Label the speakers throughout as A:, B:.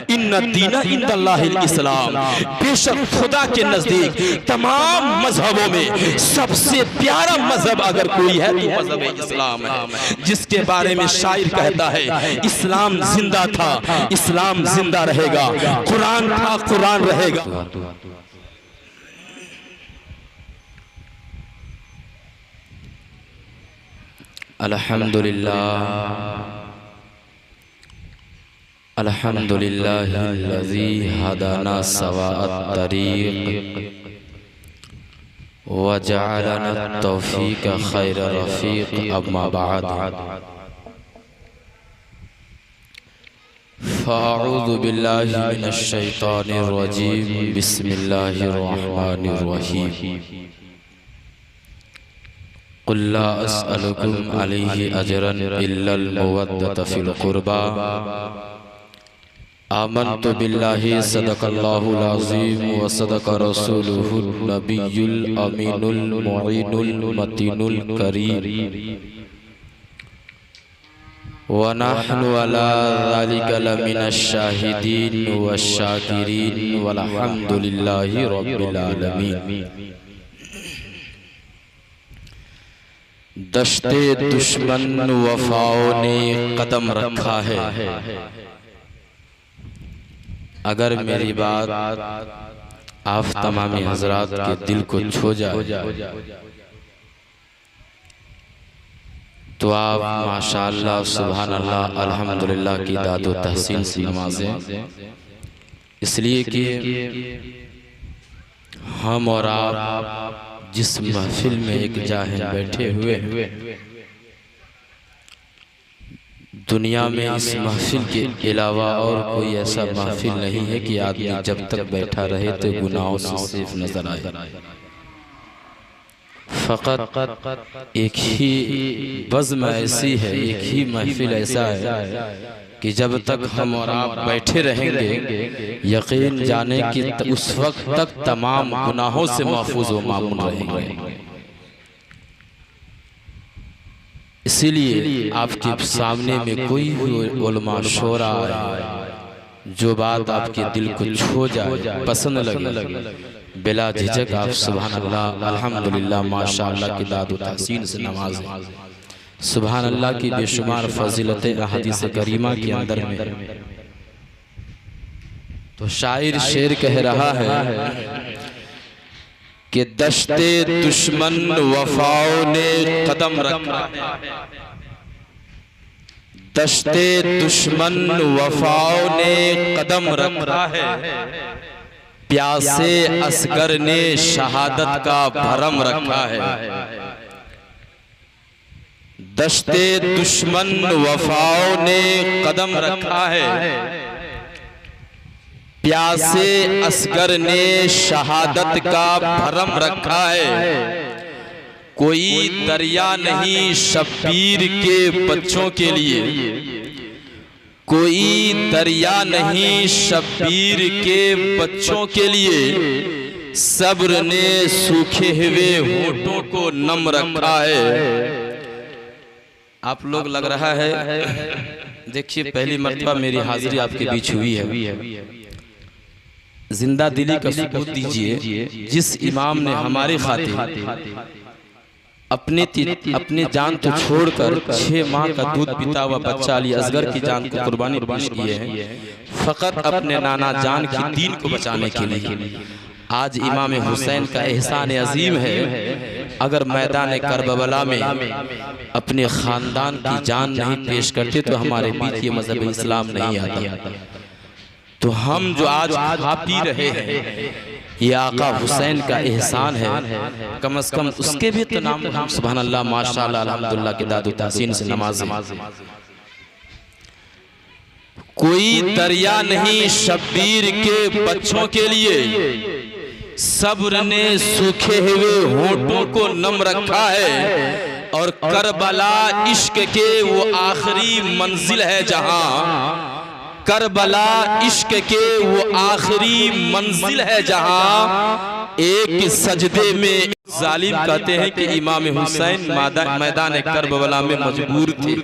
A: ان الدین عند اللہ الاسلام، بے شک خدا کے نزدیک تمام مذہبوں میں سب سے پیارا مذہب اگر کوئی ہے تو مذہب اسلام ہے، جس کے بارے میں شاعر کہتا ہے اسلام زندہ تھا، اسلام زندہ رہے گا، قرآن تھا، قرآن رہے گا۔
B: الحمدللہ الذی ہدانا سواء الطریق وجعلنا التوفیق خیر رفیق، اما بعد فاعوذ باللہ من الشیطان الرجیم، بسم اللہ الرحمن الرحیم۔ قل لا اسألکم علیہ اجرا الا المودۃ فی القربى، آمنت باللہ صدق اللہ العظیم وصدق رسولہ النبی الامین المعین المتین الکریم، ونحن علی ذلک لمن الشاہدین والشاکرین والحمد للہ رب العالمین۔ دشت دشمن وفاؤں نے قدم رکھا ہے، اگر میری بات آپ تمامی حضرات کے دل کو چھو جائے تو آپ ماشاءاللہ سبحان اللہ الحمدللہ کی داد و تحسین سے نوازیں، اس لیے کہ ہم اور آپ جس محفل میں ایک جاہل بیٹھے ہوئے، دنیا میں اس محفل کے علاوہ اور کوئی ایسا محفل نہیں ہے کہ آدمی جب تک بیٹھا رہے تو گناہوں سے صرف نظر آئے۔ فقط ایک ہی بزم ایسی ہے، ایک ہی محفل ایسا ہے کہ جب تک ہم اور آپ بیٹھے رہیں گے یقین جانے کہ اس وقت تک تمام گناہوں سے محفوظ و مامون رہیں گے۔ اسی لیے آپ کے سامنے میں کوئی علماء شورا آئے، جو بات آپ کے دل کو چھو جائے، پسند لگے، بلا جھجک آپ سبحان اللہ الحمدللہ ماشاءاللہ کی داد و تحسین سے نوازیں۔ سبحان اللہ کی بے شمار فضیلت احادیث کریمہ کے اندر میں تو شاعر شعر کہہ رہا ہے کہ دشت دشمن وفاؤں نے قدم رکھا ہے، دشت دشمن وفاؤں نے قدم رکھا ہے، پیاسے اصغر نے شہادت کا بھرم رکھا ہے۔ دشت دشمن وفاؤں نے قدم رکھا ہے، پیاسے اصغر نے شہادت کا بھرم رکھا ہے، کوئی دریا نہیں شبیر کے بچوں کے لیے، کوئی دریا نہیں شبیر کے بچوں کے لیے، صبر نے سوکھے ہوئے ہونٹوں کو نم رکھا ہے۔ آپ لوگ لگ رہا ہے دیکھیے پہلی مرتبہ میری حاضری آپ کے بیچ ہوئی ہے، زندہ دلی کا ثبوت دیجئے، جس امام نے ہماری خاطر اپنے جان تو چھوڑ کر 6 ماہ کا دودھ پیتا ہوا بچہ علی اصغر کی جان کو قربانی پیش کیے ہیں، فقط اپنے نانا جان کی دین کو بچانے کے لیے۔ آج امام حسین کا احسان عظیم ہے، اگر میدان کربلا میں اپنے خاندان کی جان نہیں پیش کرتے تو ہمارے بیچ یہ مذہب اسلام نہیں آتا۔ تو ہم جو آج کھا پی رہے ہیں یہ آقا حسین کا احسان ہے، کم از کم اس کے بھی تو نام ہم سبحان اللہ ماشاءاللہ الحمدللہ کی داد و تحسین سے نمازیں۔ کوئی دریا نہیں شبیر کے بچوں کے لیے، صبر نے سوکھے ہوئے ہونٹوں کو نم رکھا ہے، اور کربلا عشق کے وہ آخری منزل ہے جہاں، کربلا عشق کے وہ آخری منزل ہے جہاں، ایک سجدے میں ظالم کہتے ہیں کہ امام حسین میدان کربلا میں مجبور تھے،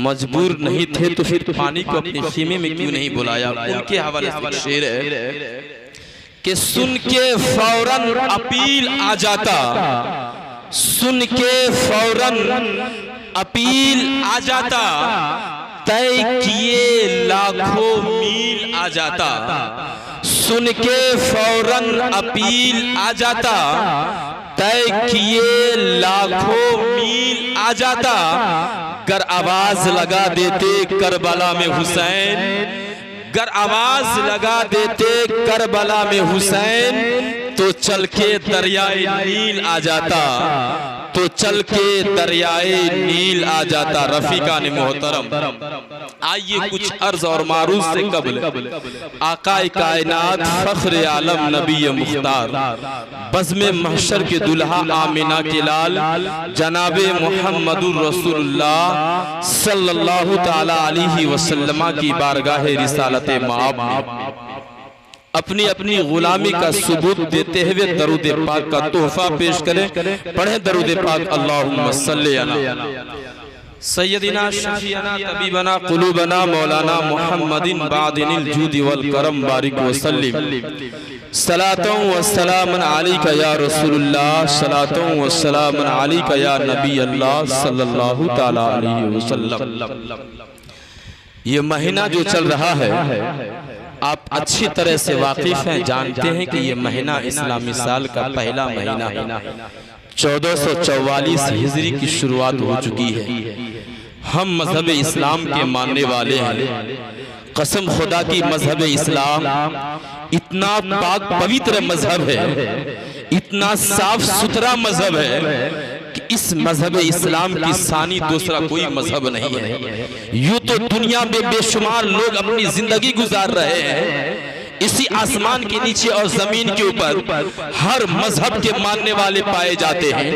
B: مجبور نہیں تھے تو پھر پانی کو اپنے خیمے میں کیوں نہیں بلایا؟ ان کے حوالے سے شعر ہے کہ سن کے فوراً اپیل آ جاتا، سن کے فوراً اپیل آ جاتا، طے کیے لاکھوں میل آ جاتا، سن کے فوراً اپیل آ جاتا، طے کیے لاکھوں میل آ جاتا، گر آواز لگا دیتے کربلا میں حسین، گر آواز لگا دیتے کربلا میں حسین، تو چل کے دریائے نیل آ جاتا، تو چل کے دریائے نیل آ جاتا۔ رفیقان محترم، آئیے کچھ عرض اور معروض سے قبل آقا کائنات فخر عالم نبی مختار، بزم محشر کے دلہا آمینہ کے لال جناب محمد الرسول اللہ صلی اللہ تعالی علیہ وسلم کی بارگاہ رسالت مآب اپنی اپنی غلامی کا ثبوت دیتے ہوئے درود پاک کا تحفہ پیش کریں۔ پڑھیں درود پاک، اللہم صلی علی سیدنا شفیعنا طبیبنا قلوبنا مولانا محمد بعدن الجود والکرم بارک وسلم، صلاة و سلام علیک یا رسول اللہ، صلاة و سلام علیک یا نبی اللہ صلی اللہ تعالی علیہ وسلم۔ یہ مہینہ جو چل رہا ہے آپ اچھی طرح سے واقف ہیں، جانتے ہیں کہ یہ مہینہ اسلامی سال کا پہلا مہینہ ہے، 1444 ہجری کی شروعات ہو چکی ہے۔ ہم مذہب اسلام کے ماننے والے ہیں، قسم خدا کی مذہب اسلام اتنا پاک پوتر مذہب ہے، اتنا صاف ستھرا مذہب ہے کہ اس مذہب اسلام کی ثانی دوسرا کوئی مذہب نہیں ہے۔ یوں تو دنیا میں بے شمار لوگ اپنی زندگی گزار رہے ہیں، اسی آسمان کے نیچے اور زمین کے اوپر ہر مذہب کے ماننے والے پائے جاتے ہیں،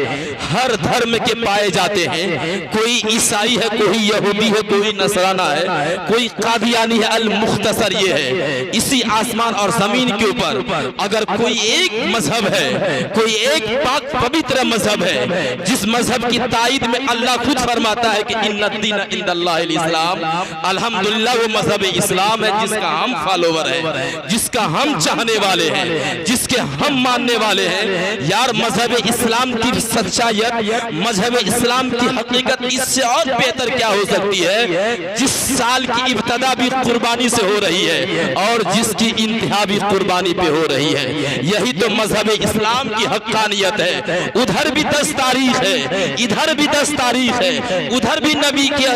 B: ہر دھرم کے پائے جاتے ہیں، کوئی عیسائی ہے، کوئی یہودی ہے، کوئی نصرانہ ہے، کوئی قادیانی ہے، المختصر یہ ہے اسی آسمان اور زمین کے اوپر اگر کوئی ایک مذہب ہے، کوئی ایک پاک پوتر مذہب ہے جس مذہب کی تائید میں اللہ خود فرماتا ہے کہ ان الدین عند اللہ الاسلام، الحمدللہ وہ مذہب اسلام ہے جس کا ہم فالوور ہیں، جس کا ہم چاہنے والے ہیں، جس کے ہم ماننے والے ہیں۔ یار مذہب اسلام کی سچائیت، مذہب اسلام کی حقیقت اس سے اور بہتر کیا ہو سکتی ہے؟ جس سال کی ابتدا بھی قربانی سے ہو رہی ہے اور جس کی انتہا بھی قربانی پہ ہو رہی ہے، یہی تو مذہب اسلام کی حقانیت ہے۔ ادھر بھی 10 تاریخ ہے، ادھر بھی 10 تاریخ ہے، ادھر بھی نبی کے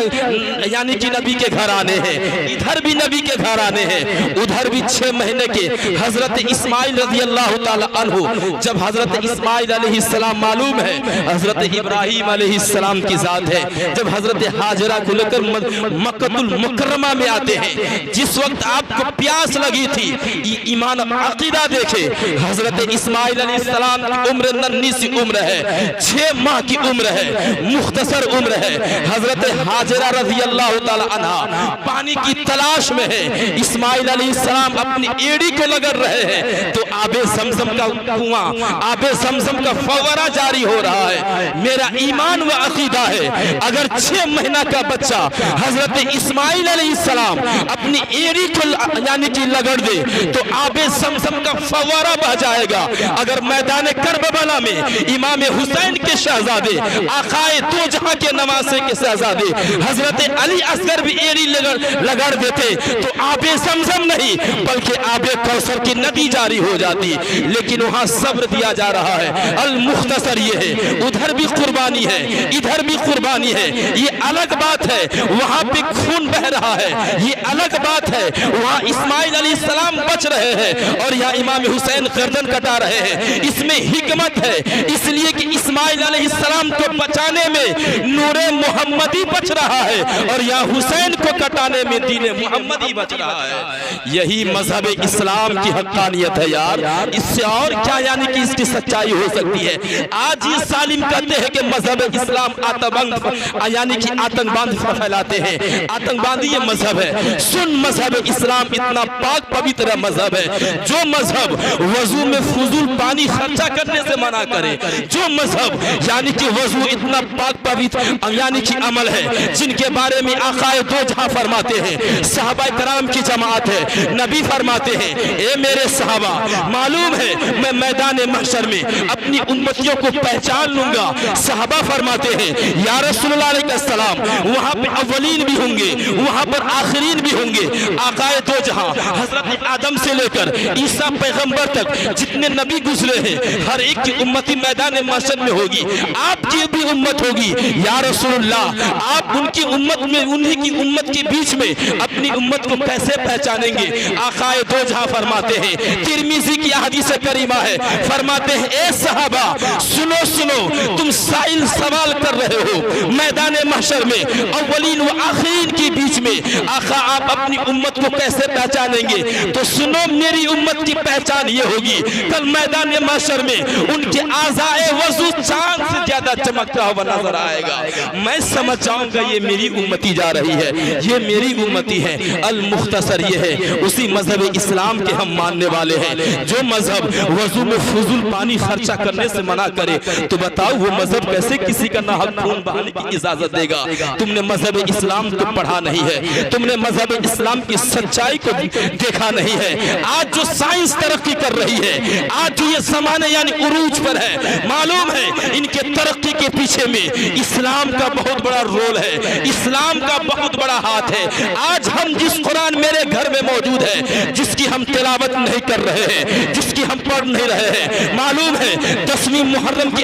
B: یعنی کہ نبی کے گھرانے ہیں، ادھر بھی نبی کے گھرانے ہیں، ادھر بھی 6 مہینے کے حضرت اسماعیل رضی اللہ تعالی عنہ، جب حضرت اسماعیل علیہ السلام معلوم ہے حضرت ابراہیم علیہ السلام کی ذات ہے، جب حضرت حاجرہ کو لے کر مکہ المکرمہ میں آتے ہیں، جس وقت آپ کو پیاس لگی تھی، ایمان عقیدہ دیکھے، حضرت اسماعیل علیہ السلام کی عمر ننھی سی عمر ہے، 6 ماہ کی عمر ہے، مختصر عمر ہے۔ حضرت حاجرہ رضی اللہ تعالی عنہ پانی کی تلاش میں ہے، اسماعیل علیہ السلام اپنی ایڑی کو لگڑ رہے ہیں تو آب زمزم کا کنواں، آب زمزم کا فوارہ جاری ہو رہا ہے۔ میرا ایمان و عقیدہ ہے اگر 6 مہینہ کا بچہ حضرت اسماعیل علیہ السلام اپنی ایڑی کو یعنی کہ لگڑ دے تو آب زمزم کا فوارہ بہ جائے گا۔ اگر میدان کربلا میں امام حسین کے شہزادے، آقائے دو جہاں کے نواسے کے شہزادے حضرت علی اصغر بھی ایڑی لگڑ دیتے تو آب زمزم نہیں بلکہ آب کوثر کی ندی جاری ہو جاتی، لیکن وہاں صبر دیا جا رہا ہے۔ المختصر یہ ہے ادھر بھی قربانی ہے، ادھر بھی قربانی ہے، یہ الگ بات ہے، وہاں پہ خون بہ رہا ہے، یہ الگ بات ہے، وہاں اسماعیل علیہ السلام بچ رہے ہیں اور یہاں امام حسین گردن کٹا رہے ہیں۔ اس میں حکمت ہے، اس لیے کہ اسماعیل علیہ السلام کو بچانے میں نور محمدی بچ رہا ہے اور یہاں حسین کو کٹانے میں دین محمدی بچ رہا ہے۔ یہی مذہب
A: اسلام کی حقانیت ہے یار، اس سے اور کیا یعنی کہ اس کی سچائی ہو سکتی ہے؟ آج یہ سالم کہتے ہیں کہ مذہب اسلام یعنی کہ آتنک باندھ پھیلاتے ہیں، آتنک باندھی یہ مذہب ہے۔ سن، مذہب اسلام اتنا پاک پوتر مذہب ہے، جو مذہب وضو میں فضول پانی خرچہ کرنے سے منع کرے، جو مذہب یعنی کہ وضو اتنا پاک پوتر یعنی کہ عمل ہے، جن کے بارے میں آقا دو جہاں فرماتے ہیں، صحابہ کرام کی جماعت ہے، نبی فرماتے ہیں اے میرے صحابہ، معلوم ہے میں میدان محشر میں اپنی امتیوں کو پہچان لوں گا۔ صحابہ فرماتے ہیں یا رسول اللہ علیہ السلام، وہاں پہ اولین بھی ہوں گے، وہاں پر آخرین بھی ہوں گے۔ آقا دو جہاں حضرت آدم سے لے کر عیسیٰ پیغمبر تک جتنے نبی گزرے ہیں، ہر ایک کی امتی میدان محشر میں ہوگی، آپ کی بھی امت ہوگی۔ یا رسول اللہ، آپ ان کی امت میں، انہی کی امت کے بیچ میں اپنی امت کو کیسے پہچانیں گے؟ آقا دو جہاں فرماتے ہیں، ترمذی کی حدیث کریمہ ہے، فرماتے ہیں اے صحابہ سنو سنو، تم سائل سوال کر رہے ہو میدان محشر میں اولین و آخرین کے بیچ میں آقا آپ اپنی امت کو کیسے پہچانیں گے؟ تو سنو، میری امت کی پہچان یہ ہوگی کل میدان محشر میں ان کے اعضائے وضو چاند سے زیادہ چمکتا ہوا نظر آئے گا۔ میں سمجھ جاؤں گا یہ میری امتی جا رہی ہے، یہ میری امتی ہے۔ المختصر یہ ہے، اسی مذہب اسلام کے ہم ماننے والے ہیں۔ جو مذہب وضو میں فضول پانی خرچہ کرنے سے منع کرے، تو بتاؤ وہ مذہب کیسے کسی کا ناحق خون بہانے کی اجازت دے گا؟ تم نے مذہب اسلام کو پڑھا نہیں ہے، تم نے مذہب اسلام کی سچائی کو دیکھا نہیں ہے۔ آج جو سائنس ترقی کر رہی ہے، آج جو یہ زمانے یعنی عروج پر ہے، معلوم ہے ان کے ترقی کے پیچھے میں اسلام کا بہت بڑا رول ہے، اسلام کا بہت بڑا ہاتھ ہے۔ آج ہم جس قرآن میرے گھر میں موجود ہے، جس کی ہم تلاوت نہیں کر رہے ہیں، جس کی ہم پڑھ نہیں رہے ہیں، معلوم ہے 10ویں محرم کی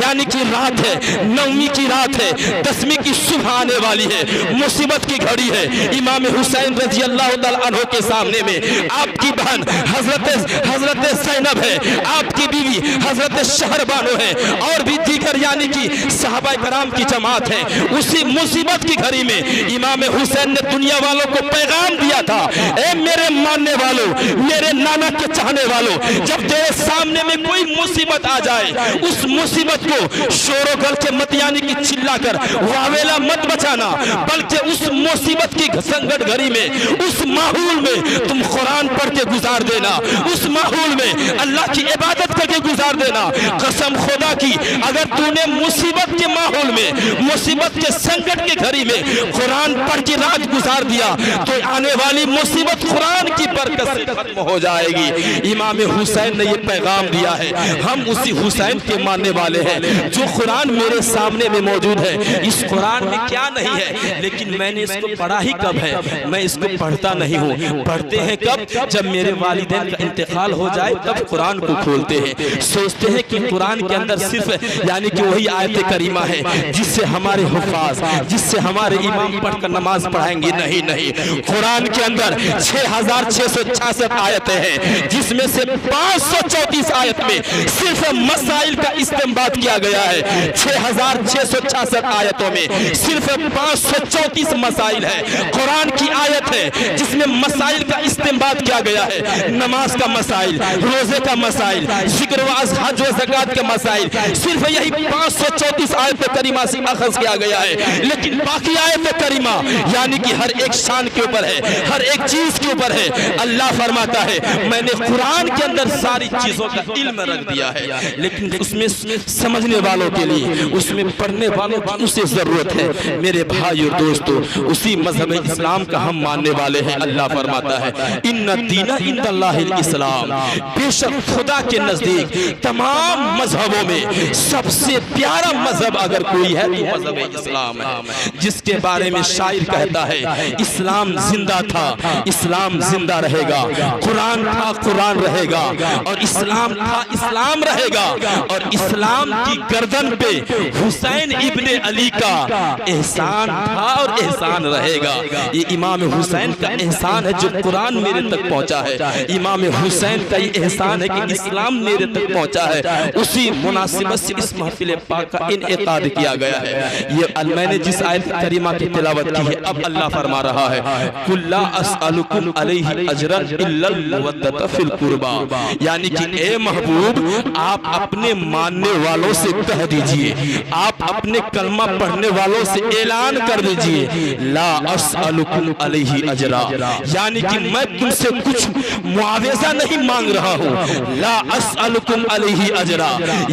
A: یعنی کہ رات ہے، 9ویں کی رات ہے، 10ویں کی صبح آنے والی ہے، مصیبت کی گھڑی ہے۔ امام حسین رضی اللہ تعالیٰ عنہ کے سامنے میں آپ کی بہن حضرت زینب ہے، آپ کی بیوی حضرت شہربانو ہے، اور بھی دیگر یعنی کہ صحابہ کرام کی جماعت ہے۔ اسی مصیبت کی گھڑی میں امام حسین نے دنیا والوں کو پیغام دیا تھا، اے میرے ماننے والوں، میرے نانا کے چاہنے والوں، جب تیرے سامنے میں کوئی مصیبت آ جائے، اس مصیبت کو شور و گل کے مت یعنی کہ چلا کر واویلا مت بچانا، بلکہ اس مصیبت کی سنگت گھڑی میں، اس ماحول میں تم قرآن پڑھ کے گزار دینا، اس ماحول میں اللہ کی عبادت کر کے گزار دینا۔ قسم خدا کی، اگر تو نے مصیبت کے ماحول میں، مصیبت کے سنگت کے گھڑی میں قرآن پڑھ کے رات گزار دیا، تو آنے والی مصیبت قرآن کی برکت سے ختم ہو جائے گی۔ امام حسین نے یہ پیغام دیا ہے، ہم اسی حسین کے ماننے والے ہیں۔ جو قرآن میرے سامنے میں موجود ہے، اس قرآن میں کیا نہیں ہے، لیکن میں نے اس کو پڑھا ہی کب ہے؟ میں اس کو پڑھتا نہیں ہوں۔ پڑھتے ہیں کب؟ جب میرے والدین کا انتقال ہو جائے تب قرآن کو کھولتے ہیں، سوچتے ہیں کہ قرآن کے اندر صرف یعنی کہ وہی آیت کریمہ ہے جس سے ہمارے حفاظ، جس سے ہمارے امام پڑھ کر نماز پڑھائیں گے۔ نہیں، قرآن کے اندر 6666 آیتیں ہیں، جس میں سے 534 آیت میں صرف مسائل کا استنباط کیا گیا ہے۔ 6666 آیتوں میں صرف 534 مسائل ہے۔ قرآن کی آیت ہے جس میں مسائل کا استنباط کیا گیا ہے، نماز کا مسائل، روزے کا مسائل، ذکر و حج و زکات کے مسائل، صرف یہی 534 آیت کریمہ سے اخذ کیا گیا ہے۔ لیکن باقی آیت کریمہ یعنی کہ ہر ایک شان کے اوپر ہے، ہر ایک چیز کے اوپر ہے۔ اللہ فرماتا ہے میں نے قرآن کے اندر ساری چیزوں کا علم رکھ دیا ہے، لیکن اس میں سمجھنے والوں کے لیے، اس میں پڑھنے والوں کی اسے ضرورت ہے۔ میرے بھائی اور دوستو، اسی مذہب اسلام کا ہم ماننے والے ہیں۔ اللہ فرماتا ہے ان الدین عند اللہ الاسلام، بے شک خدا کے نزدیک تمام مذہبوں میں سب سے پیارا مذہب اگر کوئی ہے تو مذہب اسلام ہے، جس کے بارے میں شاعر کہتا ہے اسلام زندہ تھا، اسلام زندہ رہے گا، قرآن تھا، قرآن رہے گا، اور اسلام تھا، اسلام رہے گا، اور اسلام کی گردن پہ حسین ابن علی کا احسان تھا اور احسان رہے گا۔ یہ امام حسین کا احسان ہے جو قرآن میرے تک پہنچا ہے۔ امام حسین حسین کا یہ احسان ہے کہ اسلام میرے تک پہنچا ہے، اسی مناسبت سے اس محفل پاک کا انعقاد کیا گیا ہے۔ یہ میں نے جس آیت کریمہ کی تلاوت کی ہے، اب اللہ فرما رہا ہے قُلْ لَا أَسْأَلُكُمْ عَلَيْهِ أَجْرًا إِلَّا الْمَوَدَّةَ فِي الْقُرْبَى، یعنی کہ اے محبوب آپ اپنے ماننے والوں سے کہہ دیجئے، آپ اپنے کلمہ پڑھنے والوں سے اعلان کر دیجئے لا اسألکم علیہ اجرا، یعنی کہ میں تم سے کچھ معاوضہ نہیں مانگ رہا ہوں۔ لا اسألکم علیہ اجرا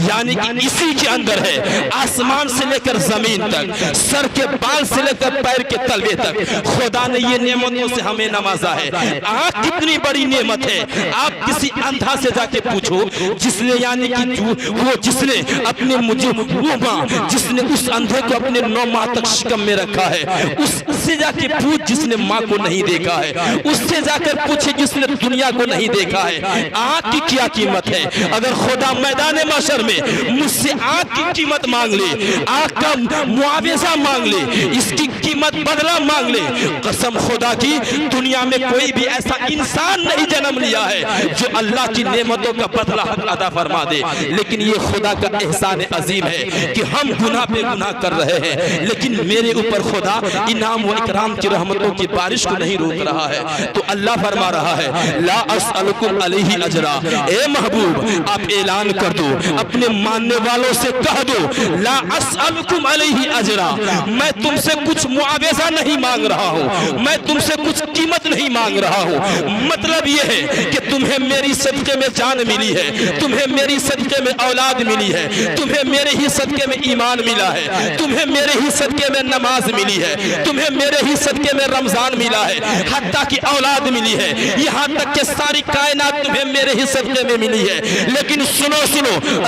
A: یعنی کہ اسی کے اندر ہے آسمان سے لے کر زمین تک، سر کے بال سے لے کر پیر کے تلوے تک خدا نے یہ نعمتوں سے ہمیں نوازا ہے۔ آنکھ کتنی بڑی نعمت ہے، آپ کسی اندھا سے جا کے پوچھو جس نے یعنی کہ وہ جس نے اپنے مجھے وہ ماں جس نے اس اندھے کو اپنے 9 ماہ تک شکم میں رکھا ہے، اس سے جا کے پوچھ جس نے ماں کو نہیں دیکھا ہے، اس سے جا کر پوچھے جس نے دنیا کو نہیں دیکھا ہے آنکھ کی کیا قیمت ہے۔ اگر خدا میدان محشر میں مجھ سے آنکھ کی قیمت مانگ لے، آنکھ کا معاوضہ مانگ لے، اس کی قیمت بدلہ مانگ لے، قسم خدا کی دنیا میں کوئی بھی ایسا انسان نہیں جنم لیا ہے جو اللہ کی نعمتوں کا بدلہ ادا فرما دے۔ لیکن یہ خدا کا احسان عظیم ہے کہ ہم گناہ پہ گناہ کر رہے ہیں، لیکن میرے اوپر خدا انعام و اکرام کی رحمتوں کی بارش کو نہیں روک رہا ہے۔ تو اللہ فرما رہا ہے لا اسألکم علیہ اجرا، اے محبوب آپ اعلان کر دو، اپنے ماننے والوں سے کہہ دو لا اسألکم علیہ اجرا، میں تم سے کچھ معاوضہ نہیں مانگ رہا ہوں، میں تم سے کچھ قیمت نہیں مانگ رہا ہوں۔ مطلب یہ ہے کہ تمہیں میری صدقے میں جان ملی ہے، تمہیں میری صدقے میں اولاد ملی ہے، تمہیں میرے ہی صدقے میں ایمان ملا ہے، تمہیں میرے ہی صدقے میں نماز ملی ہے، تمہیں میرے ہی صدقے میں رمضان ملا ہے، حتیٰ کہ اولاد ملی ہے، یہاں تک کہ ساری کائنات تمہیں میرے ہی صدقے میں ملی ہے۔ لیکن سنو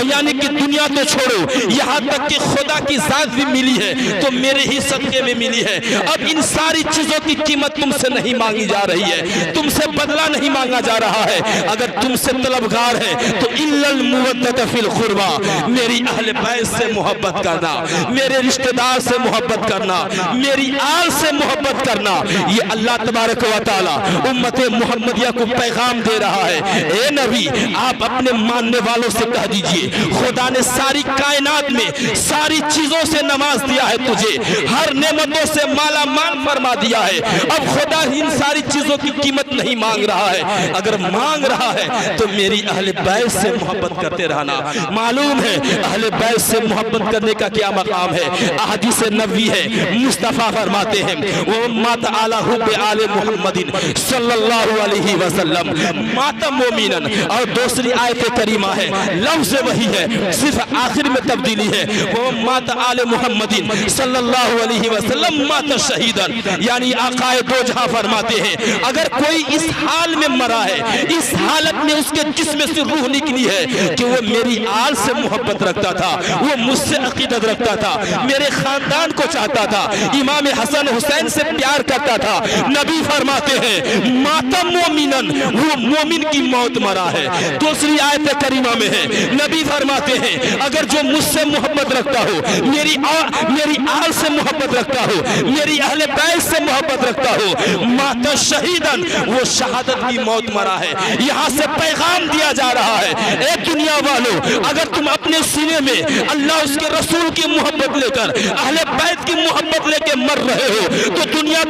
A: یعنی کہ دنیا تو چھوڑو، یہاں تک کہ خدا کی ذات بھی ملی ہے تو میرے ہی صدقے میں ملی ہے۔ اب ان ساری چیزوں کی قیمت تم سے نہیں مانگی جا رہی ہے، تم سے بدلہ نہیں مانگا جا رہا ہے۔ اگر تم سے طلبگار ہے تو الا المودۃ فی القربى، میری اہل بیت سے محبت کرنا، میرے رشتہ دار سے محبت کرنا، میری آل سے محبت کرنا، یہ اللہ تبارک و تعالی امت محمدیہ کو پیغام دے رہا ہے۔ اے نبی آپ اپنے ماننے والوں سے کہہ دیجئے خدا نے ساری کائنات میں ساری چیزوں سے نواز دیا ہے، تجھے ہر نعمتوں سے مالا مال فرما دیا ہے، اب خدا ان ساری چیزوں کی قیمت نہیں مانگ رہا ہے، اگر مانگ رہا ہے تو میری اہل بیت سے محبت کرتے رہنا۔ معلوم ہے اہل بیت سے محبت کرنے کا کیا مقام ہے، احادیث نبوی ہے، مصطفیٰ فرماتے ہیں وَمَّاتَ عَلَى حُبِّ آلِ مُحَمَّدٍ صلی اللہ علیہ وسلم مات مومنن، اور دوسری آیت کریمہ ہے لفظ وہی ہے صرف آخر میں تبدیلی ہے وَمَّاتَ عَلَى مُحَمَّدٍ صلی اللہ علیہ وسلم مات شہیدن، یعنی آقا دو جہاں فرماتے ہیں اگر کوئی اس حال میں مرا ہے، اس حالت میں اس کے جسم سے روح نکلی ہے کہ وہ میری آل سے محبت رکھتا تھا، وہ مجھ سے عقیدت رکھتا تھا، میرے خاندان کو چاہتا تھا، امام حسن حسین سے پیار کرتا تھا، نبی فرماتے ہیں ماتا مومنن، وہ مومن کی موت مرا ہے۔ دوسری آیت کریمہ میں ہے نبی فرماتے ہیں اگر جو مجھ سے محبت رکھتا ہو، میری آل سے محبت رکھتا ہو، میری اہل بیت سے محبت رکھتا ہو، ماتا شہیدن، وہ شہادت کی موت مرا ہے۔ یہاں سے پیغام دیا جا رہا ہے اے دنیا والو، اگر تم اپنے سینے میں اللہ اس کے رسول کی محبت لے کر اہل بیت کی محبت لے کے مر رہے ہو تو دنیا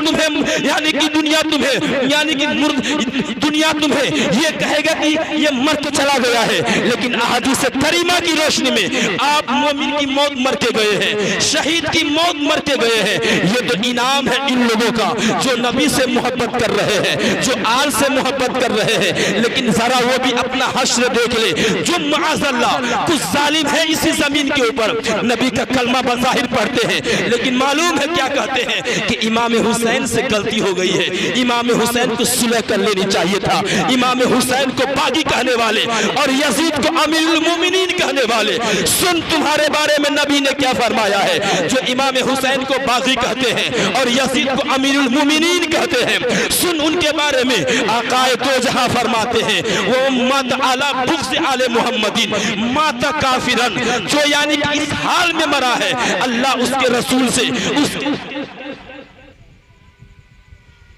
A: تمہیں یہ کہے گا کہ یہ مر کے چلا گیا ہے، لیکن احادیث کریمہ کی روشنی میں آپ مومن کی موت مر کے گئے ہیں، شہید کی موت مر کے گئے ہیں۔ یہ تو انعام ہے ان لوگوں کا جو نبی سے محبت کر رہے ہیں، جو آل سے محبت کر رہے ہیں، لیکن ذرا وہ بھی اپنا حشر دیکھ لے جو معاذ اللہ کچھ ظالم ہے اسی زمین کے اوپر نبی کا کلمہ بظاہر پڑھتے ہیں، لیکن معلوم ہے کیا کہتے ہیں کہ امام حسین سے غلطی ہو گئی ہے، امام حسین کو صلح کر لینی چاہیے تھا، امام حسین کو باغی کہنے والے اور یزید کو امیر المومنین کہنے والے، سن تمہارے بارے میں نبی نے کیا فرمایا ہے۔ جو امام حسین کو باغی کہتے ہیں اور یزید کو امیر المومنین کہتے ہیں، سن ان کے بارے میں آقا دو جہاں فرماتے ہیں وہ مات علی بغض آل محمدین مات کافرن، جو یعنی کہ اس حال میں مرا ہے اللہ اس کے رسول سے